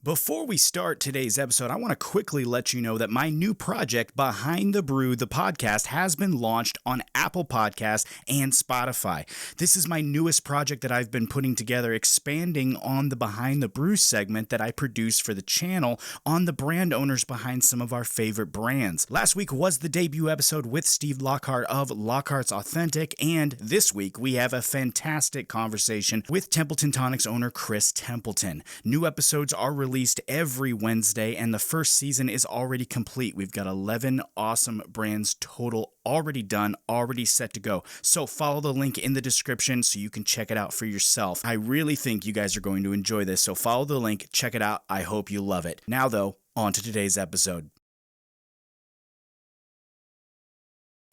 Before we start today's episode, I want to quickly let you know that my new project, Behind the Brew, the podcast, has been launched on Apple Podcasts and Spotify. This is my newest project that I've been putting together, expanding on the Behind the Brew segment that I produce for the channel on the brand owners behind some of our favorite brands. Last week was the debut episode with Steve Lockhart of Lockhart's Authentic, and this week we have a fantastic conversation with Templeton Tonic's owner, Chris Templeton. New episodes are released every Wednesday, and the first season is already complete. We've got 11 awesome brands total, already done, already set to go. So follow the link in the description so you can check it out for yourself. I really think you guys are going to enjoy this, so follow the link, check it out. I hope you love it. Now though, on to today's episode.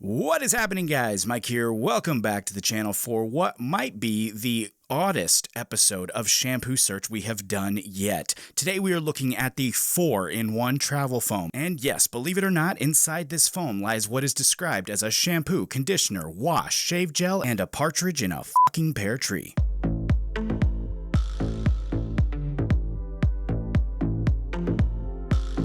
What is happening, guys? Mike here. Welcome back to the channel for what might be the oddest episode of Shampoo Search we have done yet. Today we are looking at the 4-in-1 travel foam. And yes, believe it or not, inside this foam lies what is described as a shampoo, conditioner, wash, shave gel, and a partridge in a fucking pear tree.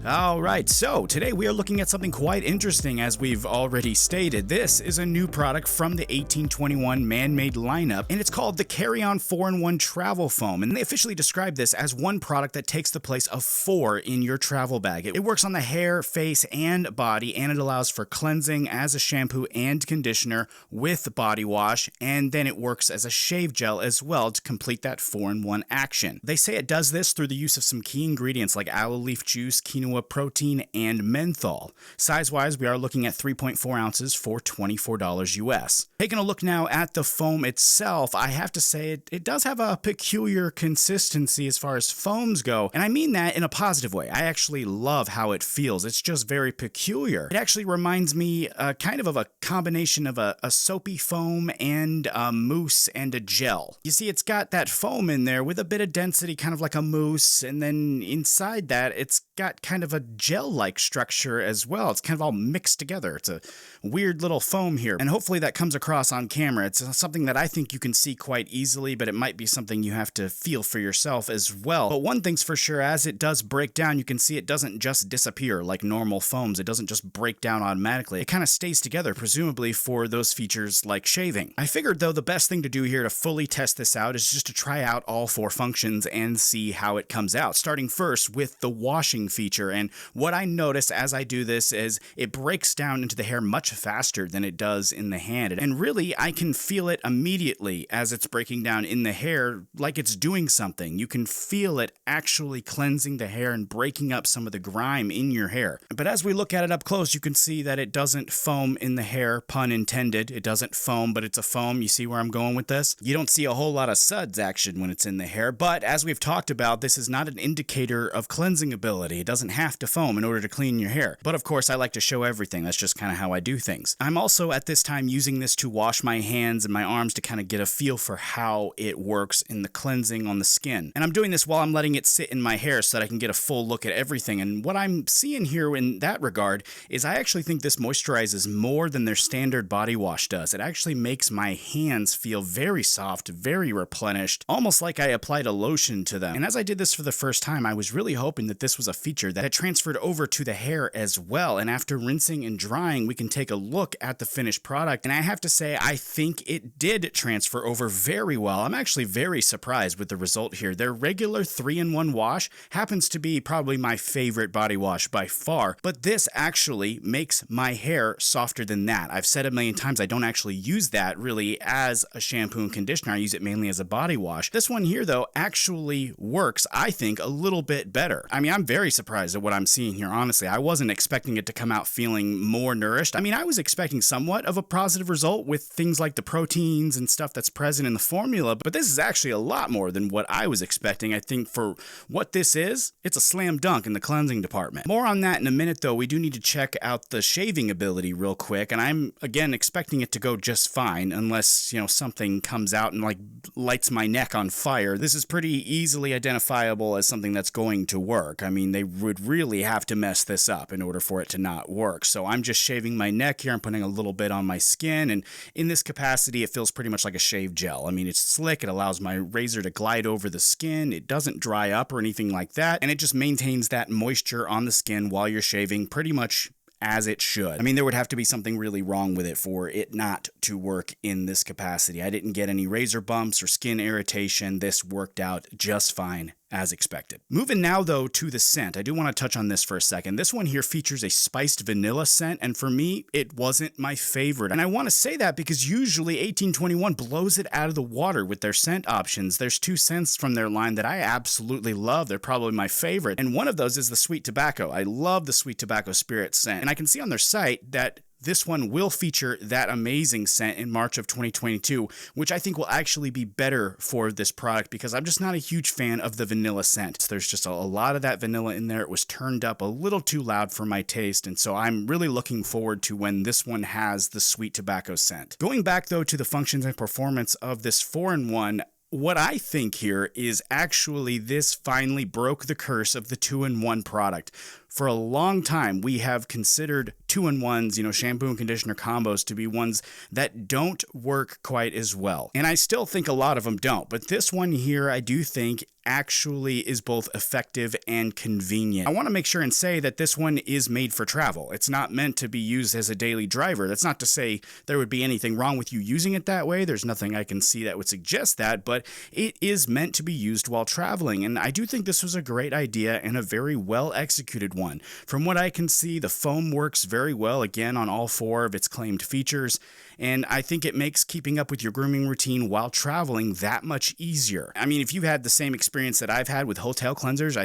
Alright, so today we are looking at something quite interesting, as we've already stated. This is a new product from the 1821 man-made lineup, and it's called the Carry-On 4-in-1 Travel Foam, and they officially describe this as one product that takes the place of 4 in your travel bag. It works on the hair, face, and body, and it allows for cleansing as a shampoo and conditioner with body wash, and then it works as a shave gel as well to complete that 4-in-1 action. They say it does this through the use of some key ingredients like aloe leaf juice, quinoa protein, and menthol. Size-wise, we are looking at 3.4 ounces for $24 US. Taking a look now at the foam itself, I have to say it does have a peculiar consistency as far as foams go, and I mean that in a positive way. I actually love how it feels. It's just very peculiar. It actually reminds me kind of a combination of a soapy foam and a mousse and a gel. You see, it's got that foam in there with a bit of density, kind of like a mousse, and then inside that, it's got kind of a gel-like structure as well. It's kind of all mixed together. It's a weird little foam here, and hopefully that comes across on camera. It's something that I think you can see quite easily, but it might be something you have to feel for yourself as well. But one thing's for sure, as it does break down, you can see it doesn't just disappear like normal foams. It doesn't just break down automatically. It kind of stays together, presumably for those features like shaving. I figured, though, the best thing to do here to fully test this out is just to try out all 4 functions and see how it comes out, starting first with the washing feature. And what I notice as I do this is it breaks down into the hair much faster than it does in the hand. And really, I can feel it immediately as it's breaking down in the hair, like it's doing something. You can feel it actually cleansing the hair and breaking up some of the grime in your hair. But as we look at it up close, you can see that it doesn't foam in the hair, pun intended. It doesn't foam, but it's a foam. You see where I'm going with this? You don't see a whole lot of suds action when it's in the hair, but as we've talked about, this is not an indicator of cleansing ability. It doesn't have to foam in order to clean your hair. But of course, I like to show everything. That's just kind of how I do things. I'm also at this time using this to wash my hands and my arms to kind of get a feel for how it works in the cleansing on the skin. And I'm doing this while I'm letting it sit in my hair so that I can get a full look at everything. And what I'm seeing here in that regard is I actually think this moisturizes more than their standard body wash does. It actually makes my hands feel very soft, very replenished, almost like I applied a lotion to them. And as I did this for the first time, I was really hoping that this was a feature that had transferred over to the hair as well. And after rinsing and drying, we can take a look at the finished product. And I have to say, I think it did transfer over very well. I'm actually very surprised with the result here. Their regular 3-in-1 wash happens to be probably my favorite body wash by far, but this actually makes my hair softer than that. I've said a million times, I don't actually use that really as a shampoo and conditioner. I use it mainly as a body wash. This one here, though, actually works, I think, a little bit better. I mean, I'm very surprised at what I'm seeing here, honestly. I wasn't expecting it to come out feeling more nourished. I mean, I was expecting somewhat of a positive result with things like the proteins and stuff that's present in the formula, but this is actually a lot more than what I was expecting. I think for what this is, it's a slam dunk in the cleansing department. More on that in a minute, though. We do need to check out the shaving ability real quick, and I'm, again, expecting it to go just fine, unless, you know, something comes out and, like, lights my neck on fire. This is pretty easily identifiable as something that's going to work. I mean, they would really have to mess this up in order for it to not work. So I'm just shaving my neck here. I'm putting a little bit on my skin, and in this capacity, it feels pretty much like a shave gel. I mean, it's slick. It allows my razor to glide over the skin. It doesn't dry up or anything like that, and it just maintains that moisture on the skin while you're shaving pretty much as it should. I mean, there would have to be something really wrong with it for it not to work in this capacity. I didn't get any razor bumps or skin irritation. This worked out just fine, as expected. Moving now, though, to the scent. I do want to touch on this for a second. This one here features a spiced vanilla scent, and for me, it wasn't my favorite. And I want to say that because usually 1821 blows it out of the water with their scent options. There's two scents from their line that I absolutely love. They're probably my favorite, and one of those is the sweet tobacco. I love the sweet tobacco spirit scent, and I can see on their site that this one will feature that amazing scent in March of 2022, which I think will actually be better for this product because I'm just not a huge fan of the vanilla scent. There's just a lot of that vanilla in there. It was turned up a little too loud for my taste, and so I'm really looking forward to when this one has the sweet tobacco scent. Going back, though, to the functions and performance of this 4-in-1, what I think here is actually this finally broke the curse of the 2-in-1 product. For a long time, we have considered 2-in-1s, shampoo and conditioner combos to be ones that don't work quite as well. And I still think a lot of them don't, but this one here I do think actually is both effective and convenient. I want to make sure and say that this one is made for travel. It's not meant to be used as a daily driver. That's not to say there would be anything wrong with you using it that way. There's nothing I can see that would suggest that, but it is meant to be used while traveling. And I do think this was a great idea and a very well executed one. From what I can see, the foam works very well, again, on all 4 of its claimed features, and I think it makes keeping up with your grooming routine while traveling that much easier. I mean, if you've had the same experience that I've had with hotel cleansers,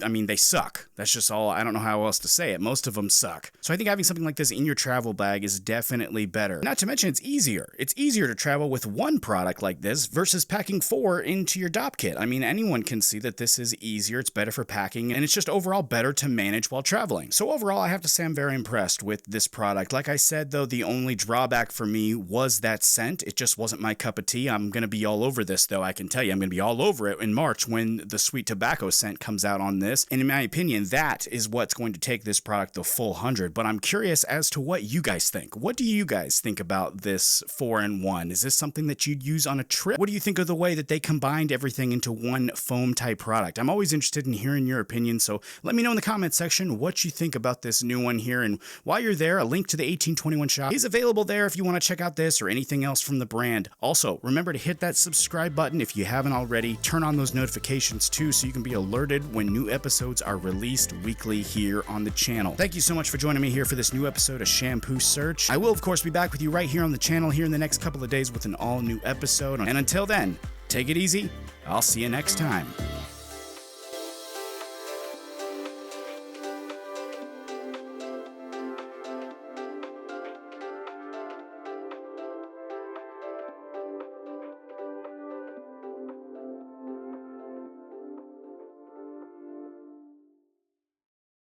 I mean, they suck. That's just all. I don't know how else to say it. Most of them suck. So I think having something like this in your travel bag is definitely better. Not to mention, it's easier. It's easier to travel with one product like this versus packing 4 into your DOP kit. I mean, anyone can see that this is easier. It's better for packing, and it's just overall better to manage while traveling. So overall, I have to say I'm very impressed with this product. Like I said, though, the only drawback for me was that scent. It just wasn't my cup of tea. I'm going to be all over this, though. I can tell you, I'm going to be all over it in March when the sweet tobacco scent comes out on this. And in my opinion, that is what's going to take this product the full 100. But I'm curious as to what you guys think. What do you guys think about this 4-in-1? Is this something that you'd use on a trip? What do you think of the way that they combined everything into one foam type product? I'm always interested in hearing your opinion, so let me know in the comments section what you think about this new one here. And while you're there, a link to the 1821 shop is available there if you want to check out this or anything else from the brand. Also, remember to hit that subscribe button if you haven't already. Turn on those notifications too so you can be alerted when new episodes are released weekly here on the channel. Thank you so much for joining me here for this new episode of Shampoo Search. I will, of course, be back with you right here on the channel here in the next couple of days with an all-new episode. And until then, take it easy. I'll see you next time.